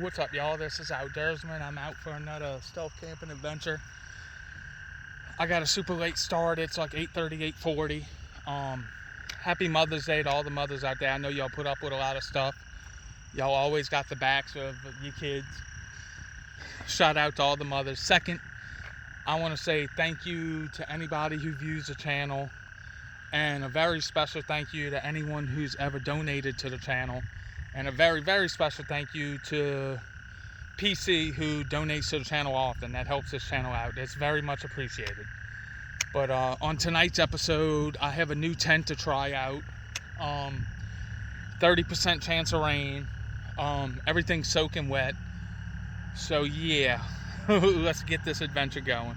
What's up, y'all? This is Outdoorsman. I'm out for another stealth camping adventure. I got a super late start. It's like 8:30, 8:40. Happy Mother's Day to all the mothers out there. I know y'all put up with a lot of stuff. Y'all always got the backs of your kids. Shout out to all the mothers. Second, I want to say thank you to anybody who views the channel, and a very special thank you to anyone who's ever donated to the channel, and a very, very special thank you to PC, who donates to the channel often. That helps this channel out. It's very much appreciated. But on tonight's episode, I have a new tent to try out. 30% chance of rain. Everything's soaking wet. So yeah, let's get this adventure going.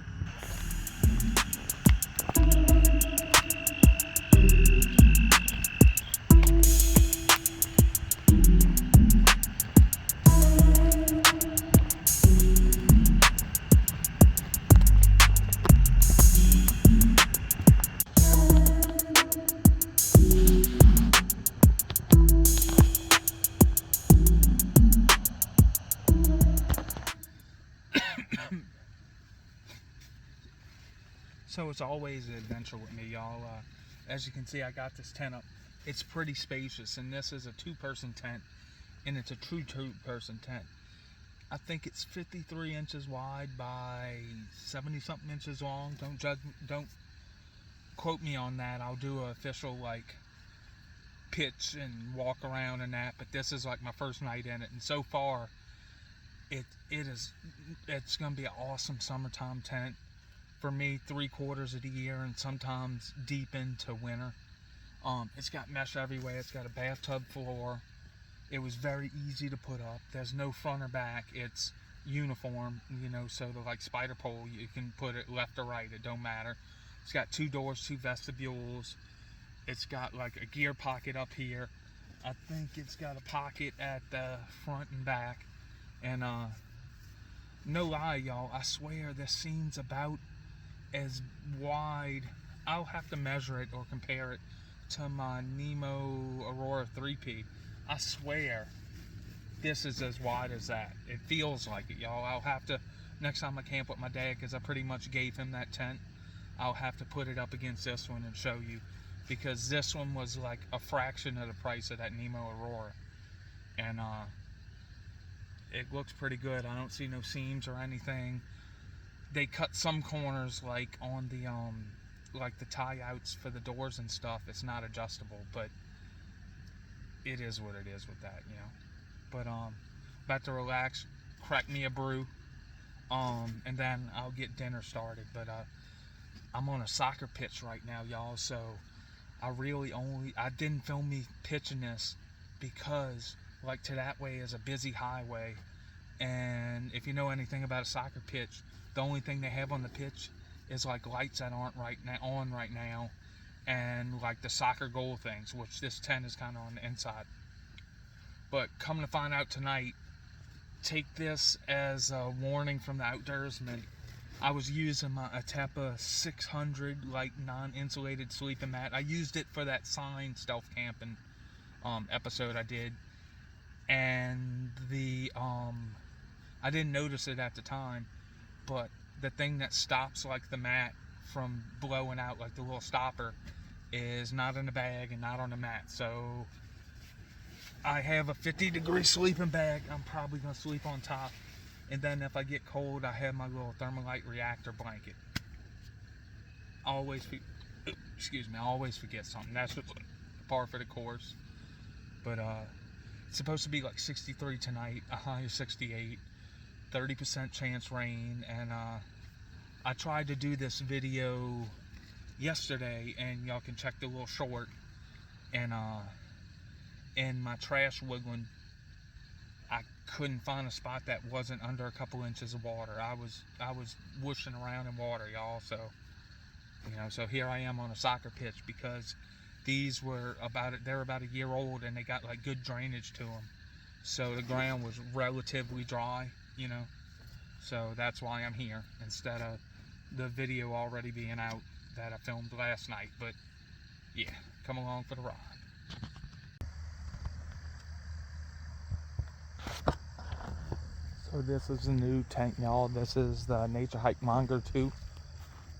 So it's always an adventure with me, y'all. As you can see, I got this tent up. It's pretty spacious, and this is a two-person tent, and it's a true two-person tent. I think it's 53 inches wide by 70-something inches long. Don't quote me on that. I'll do an official pitch and walk around and that. But this is like my first night in it, and so far, it's gonna be an awesome summertime tent. For me, 3/4 of the year, and sometimes deep into winter. It's got mesh everywhere. It's got a bathtub floor. It was very easy to put up. There's no front or back. It's uniform, so the spider pole, you can put it left or right. It don't matter. It's got 2 doors, 2 vestibules. It's got a gear pocket up here. I think it's got a pocket at the front and back. And no lie, y'all, I swear this seems about as wide. I'll have to measure it or compare it to my Nemo Aurora 3P. I swear this is as wide as that. It feels like it, y'all. I'll have to, next time I camp with my dad, because I pretty much gave him that tent, I'll have to put it up against this one and show you, because this one was like a fraction of the price of that Nemo Aurora. And it looks pretty good. I don't see no seams or anything. They cut some corners on the the tie outs for the doors and stuff. It's not adjustable, but it is what it is with that, But about to relax, crack me a brew, and then I'll get dinner started. But I'm on a soccer pitch right now, y'all, so I didn't film me pitching this because to that way is a busy highway, and if you know anything about a soccer pitch, the only thing they have on the pitch is lights that aren't on right now, and the soccer goal things, which this tent is kind of on the inside. But come to find out tonight, take this as a warning from the Outdoorsman. I was using my Atepa 600 non-insulated sleeping mat. I used it for that sign stealth camping episode I did, and I didn't notice it at the time, but the thing that stops the mat from blowing out, the little stopper, is not in the bag and not on the mat. So I have a 50-degree sleeping bag. I'm probably gonna sleep on top, and then if I get cold, I have my little thermalite reactor blanket. I always forget something. That's just par for the course. But it's supposed to be 63 tonight, a high of 68. 30% chance rain, and I tried to do this video yesterday, and y'all can check the little short, and in my trash wiggling, I couldn't find a spot that wasn't under a couple inches of water. I was whooshing around in water, y'all, so so here I am on a soccer pitch, because these they're about a year old, and they got good drainage to them, so the ground was relatively dry. So that's why I'm here, instead of the video already being out that I filmed last night. But yeah, come along for the ride. this is a new tent, y'all. This is the Naturehike Mongar 2.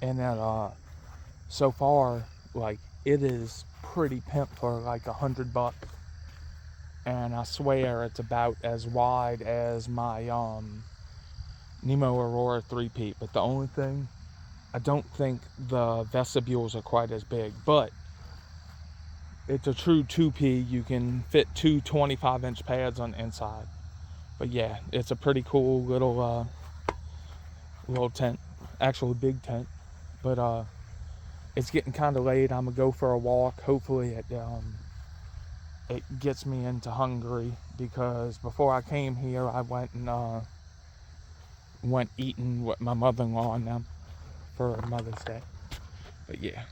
And so far, like, it is pretty pimp for like $100. And I swear it's about as wide as my Nemo Aurora 3-peat. But the only thing, I don't think the vestibules are quite as big. But it's a true 2P. You can fit two 25-inch pads on the inside. But yeah, it's a pretty cool little tent. Actually, big tent. But it's getting kind of late. I'm gonna go for a walk. Hopefully it gets me into Hungary, because before I came here I went eating with my mother-in-law and them for Mother's Day. But yeah.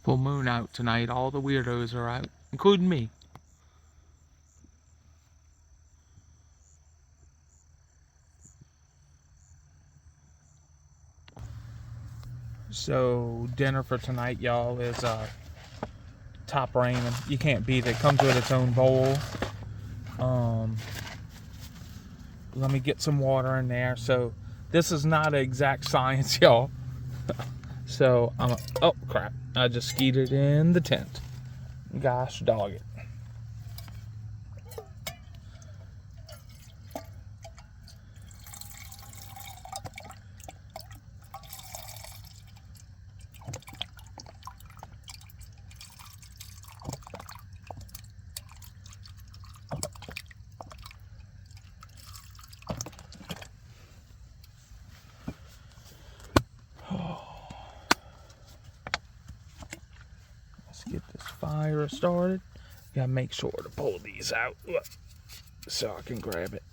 Full moon out tonight. All the weirdos are out, including me. So dinner for tonight, y'all, is top ramen. You can't beat it. Comes with its own bowl. Let me get some water in there. So this is not an exact science, y'all. So oh crap! I just skeeted in the tent. Gosh dog it. Let's get this fire started. Gotta make sure to pull these out so I can grab it.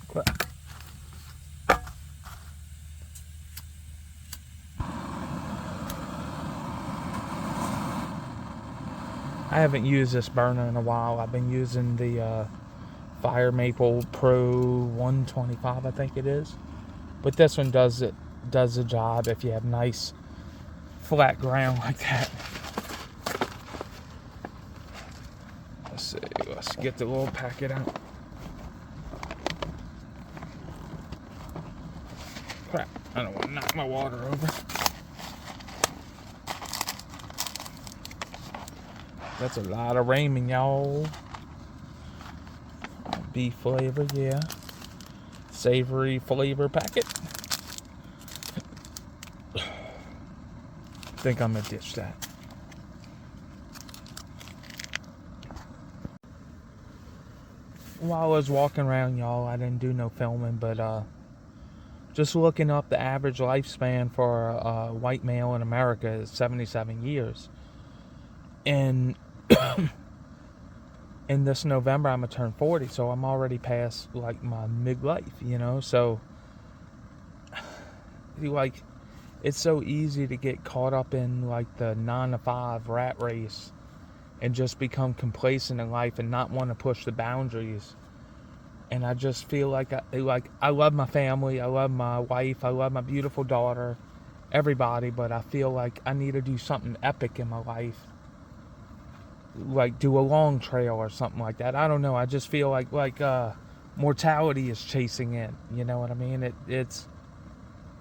Crap. I haven't used this burner in a while. I've been using the Fire Maple Pro 125, I think it is. But this one does the job if you have nice flat ground like that. Let's see. Let's get the little packet out. Crap! I don't want to knock my water over. That's a lot of ramen, y'all. Beef flavor, yeah. Savory flavor packet. I think I'm gonna ditch that. While I was walking around, y'all, I didn't do no filming, but just looking up, the average lifespan for a white male in America is 77 years. And in this November, I'm gonna turn 40, so I'm already past like my midlife, you know. So, like, it's so easy to get caught up in like the 9 to 5 rat race and just become complacent in life and not want to push the boundaries. And I just feel like I love my family, I love my wife, I love my beautiful daughter, everybody, but I feel like I need to do something epic in my life. Like do a long trail or something like that. I don't know. I just feel like mortality is chasing in. You know what I mean? It's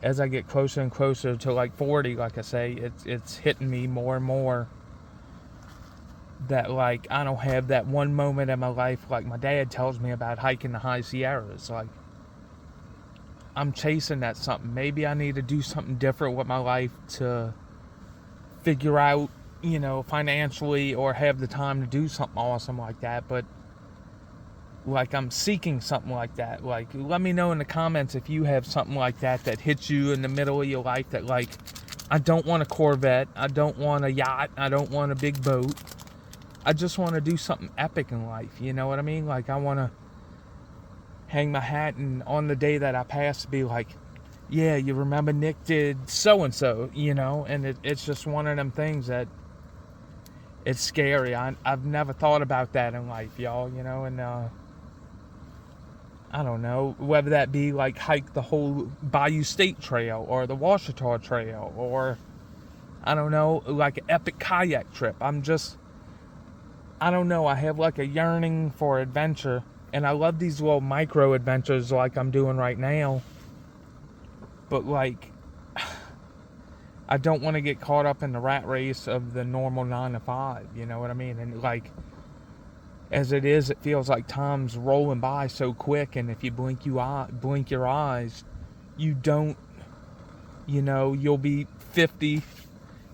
as I get closer and closer to like 40, like I say, it's hitting me more and more that like I don't have that one moment in my life like my dad tells me about hiking the high Sierras. Like I'm chasing that something. Maybe I need to do something different with my life to figure out, you know, financially, or have the time to do something awesome like that. But like I'm seeking something like that. Like let me know in the comments if you have something like that hits you in the middle of your life, that like I don't want a Corvette, I don't want a yacht, I don't want a big boat, I just want to do something epic in life. You know what I mean? Like I want to hang my hat and on the day that I pass be like, yeah, you remember Nick did so and so, you know. And it's just one of them things that it's scary. I've never thought about that in life, y'all, you know, and I don't know, whether that be like hike the whole Bayou State Trail or the Washita Trail, or I don't know, like an epic kayak trip. I don't know, I have like a yearning for adventure, and I love these little micro adventures like I'm doing right now, but like, I don't want to get caught up in the rat race of the normal 9 to 5, you know what I mean? And like, as it is, it feels like time's rolling by so quick, and if you blink your eyes, you don't, you know, you'll be 50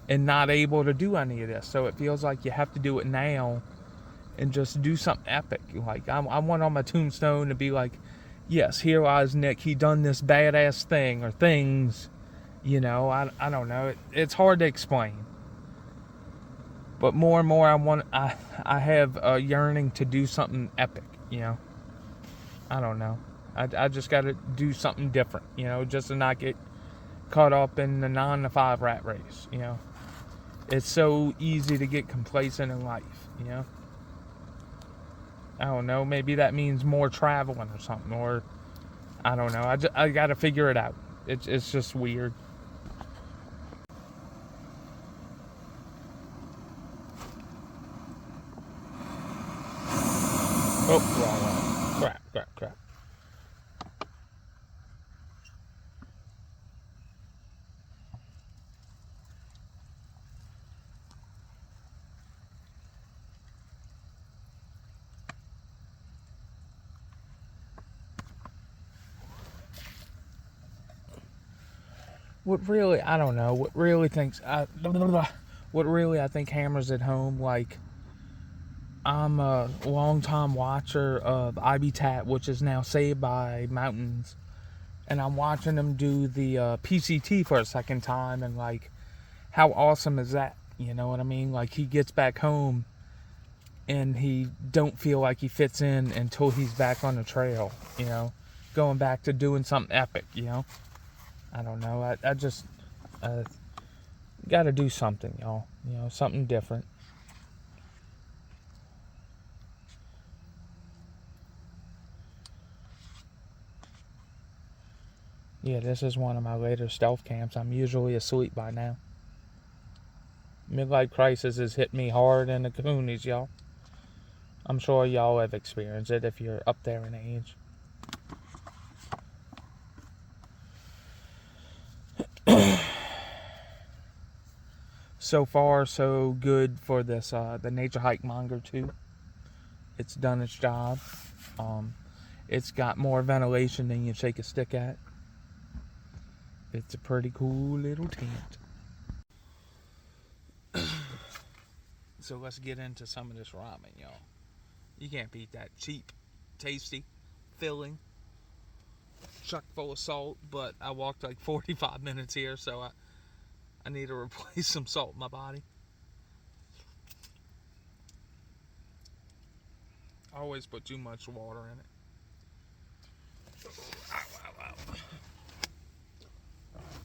and not able to do any of this. So it feels like you have to do it now and just do something epic. Like, I want on my tombstone to be like, yes, here lies Nick. He done this badass thing or things. You know, I don't know. It's hard to explain. But more and more, I have a yearning to do something epic. You know, I don't know. I just got to do something different. You know, just to not get caught up in the 9 to 5 rat race. You know, it's so easy to get complacent in life. You know. I don't know, maybe that means more traveling or something, or I don't know. I got to figure it out. It's just weird. Oh, wrong one. Crap. What really, I don't know. What really I think hammers it home, like, I'm a long-time watcher of IBTAT, which is now Saved by Mountains, and I'm watching them do the PCT for a second time, and like, how awesome is that? You know what I mean? Like, he gets back home, and he don't feel like he fits in until he's back on the trail, you know, going back to doing something epic, you know. I don't know. I just got to do something, y'all. You know, something different. Yeah, this is one of my later stealth camps. I'm usually asleep by now. Midlife crisis has hit me hard in the coonies, y'all. I'm sure y'all have experienced it if you're up there in age. So far, so good for this, the Naturehike Mongar 2. It's done its job. It's got more ventilation than you shake a stick at. It's a pretty cool little tent. So let's get into some of this ramen, y'all. You can't beat that. Cheap, tasty, filling, chuck full of salt, but I walked like 45 minutes here, so I need to replace some salt in my body. I always put too much water in it. Ow.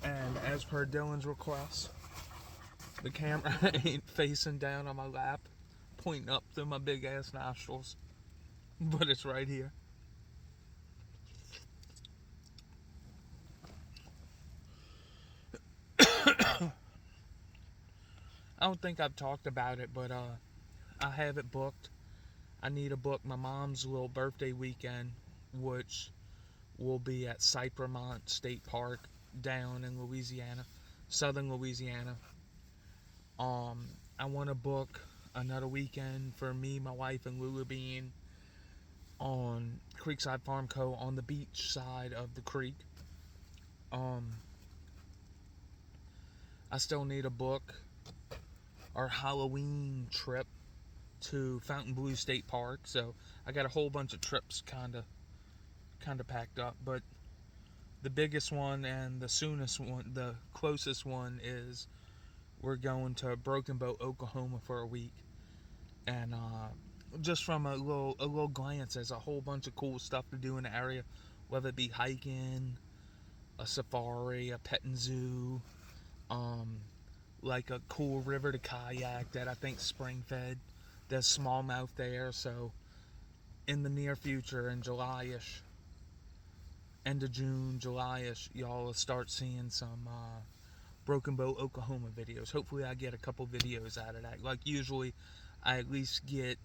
And as per Dylan's request, the camera ain't facing down on my lap, pointing up through my big ass nostrils, but it's right here. I don't think I've talked about it, but I have it booked. I need to book my mom's little birthday weekend, which will be at Cypremont State Park down in Louisiana, southern Louisiana. I want to book another weekend for me, my wife, and Lulu Bean on Creekside Farm Co. on the beach side of the creek. I still need a book our Halloween trip to Fontainebleau State Park, so I got a whole bunch of trips kind of packed up, but the biggest one and the soonest one, the closest one, is we're going to Broken Bow, Oklahoma for a week, and just from a little glance, there's a whole bunch of cool stuff to do in the area, whether it be hiking, a safari, a petting zoo, like a cool river to kayak that I think spring fed. There's smallmouth there, so in the near future, in July-ish, end of June, July-ish, y'all will start seeing some Broken Bow, Oklahoma videos. Hopefully I get a couple videos out of that. Like usually, I at least get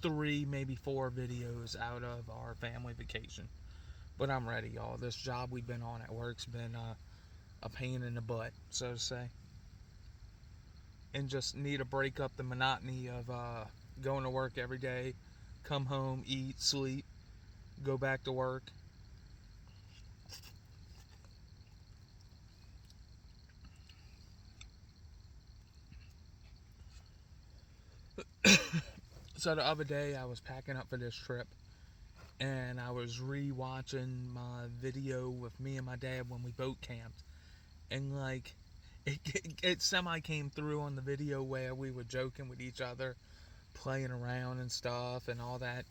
3, maybe 4 videos out of our family vacation. But I'm ready, y'all. This job we've been on at work's been a pain in the butt, so to say. And just need to break up the monotony of going to work every day, come home, eat, sleep, go back to work. So the other day I was packing up for this trip and I was re-watching my video with me and my dad when we boat camped, and like it semi came through on the video where we were joking with each other, playing around and stuff and all that.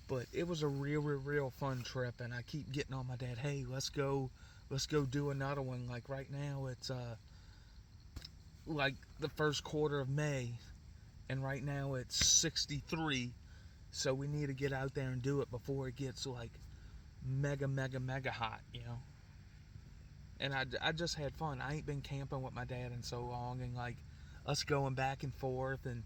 But it was a real fun trip, and I keep getting on my dad, hey, let's go do another one. Like right now it's like the first quarter of May, and right now it's 63, so we need to get out there and do it before it gets like mega hot, you know. And I just had fun. I ain't been camping with my dad in so long, and like us going back and forth, and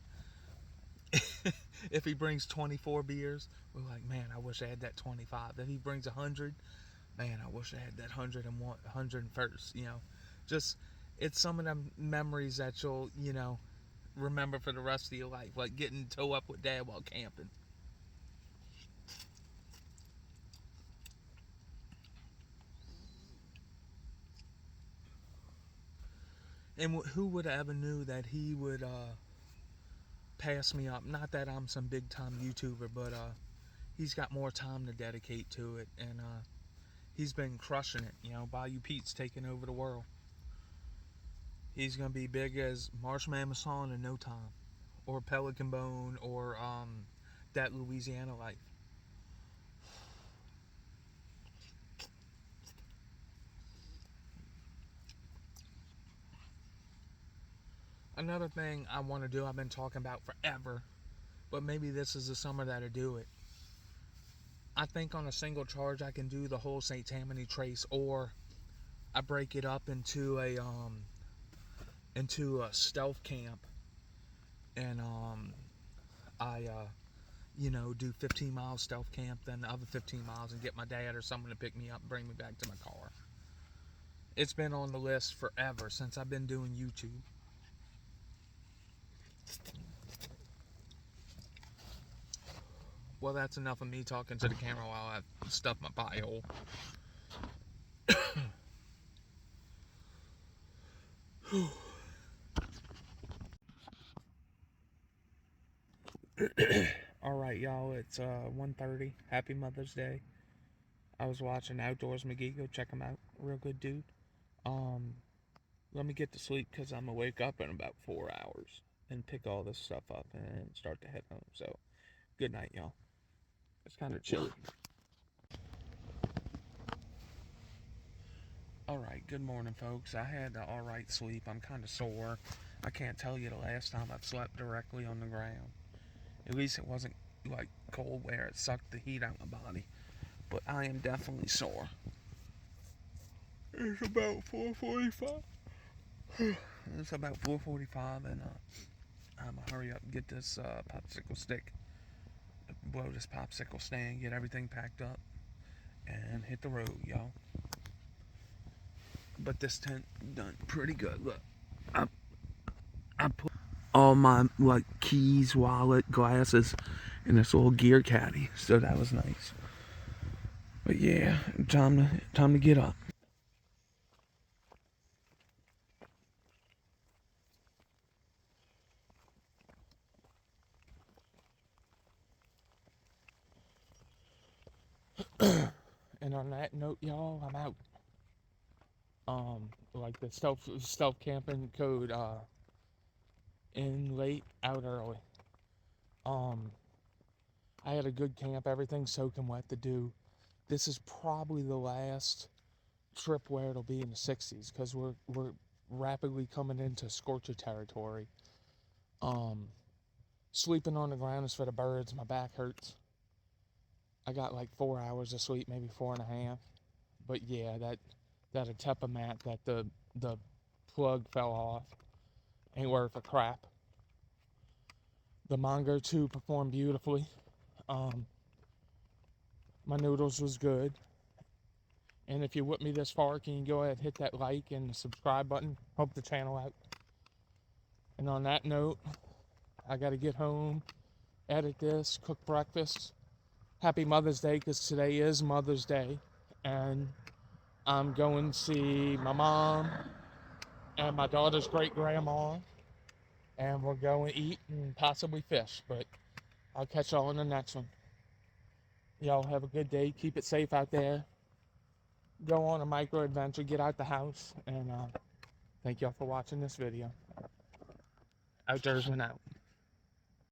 if he brings 24 beers, we're like, man, I wish I had that 25. If he brings 100, man, I wish I had that 101, 101st, you know. Just, it's some of them memories that you'll, you know, remember for the rest of your life, like getting toe up with dad while camping. And who would have ever knew that he would pass me up? Not that I'm some big time YouTuber, but he's got more time to dedicate to it, and he's been crushing it. You know, Bayou Pete's taking over the world. He's gonna be big as Marshman Masson in no time, or Pelican Bone, or that Louisiana Life. Another thing I want to do, I've been talking about forever, but maybe this is the summer that I do it. I think on a single charge I can do the whole St. Tammany Trace, or I break it up into a stealth camp, and I you know, do 15 miles stealth camp, then the other 15 miles, and get my dad or someone to pick me up and bring me back to my car. It's been on the list forever since I've been doing YouTube. Well, that's enough of me talking to the camera while I stuff my pie hole. All right, y'all. It's 1:30. Happy Mother's Day. I was watching Outdoors McGee. Go check him out. Real good dude. Um, Let me get to sleep because I'm gonna wake up in about 4 hours and pick all this stuff up and start to head home. So, good night, y'all. It's kind of chilly. All right. Good morning, folks. I had an all right sleep. I'm kind of sore. I can't tell you the last time I've slept directly on the ground. At least it wasn't like cold where it sucked the heat out of my body. But I am definitely sore. It's about 4:45. It's about 4:45, and I'm gonna hurry up and get this popsicle stick, blow this popsicle stand, get everything packed up, and hit the road, y'all. But this tent done pretty good. Look, I, I put all my like keys, wallet, glasses in this little gear caddy, so that was nice. But yeah, time to get up. And on that note, y'all, I'm out. Like the stealth camping code, in late, out early. Um, I had a good camp, everything soaking wet to do. This is probably the last trip where it'll be in the 60s, because we're rapidly coming into scorcher territory. Sleeping on the ground is for the birds. My back hurts. I got like 4 hours of sleep, maybe 4.5. But yeah, that Atepa mat that the plug fell off ain't worth a crap. The Mongar 2 performed beautifully. My noodles was good. And if you're with me this far, can you go ahead and hit that like and the subscribe button? Help the channel out. And on that note, I got to get home, edit this, cook breakfast. Happy Mother's Day, because today is Mother's Day. And I'm going to see my mom and my daughter's great-grandma. And we're going to eat and possibly fish. But I'll catch y'all in the next one. Y'all have a good day. Keep it safe out there. Go on a micro adventure. Get out the house. And thank y'all for watching this video. Outdoorsman out.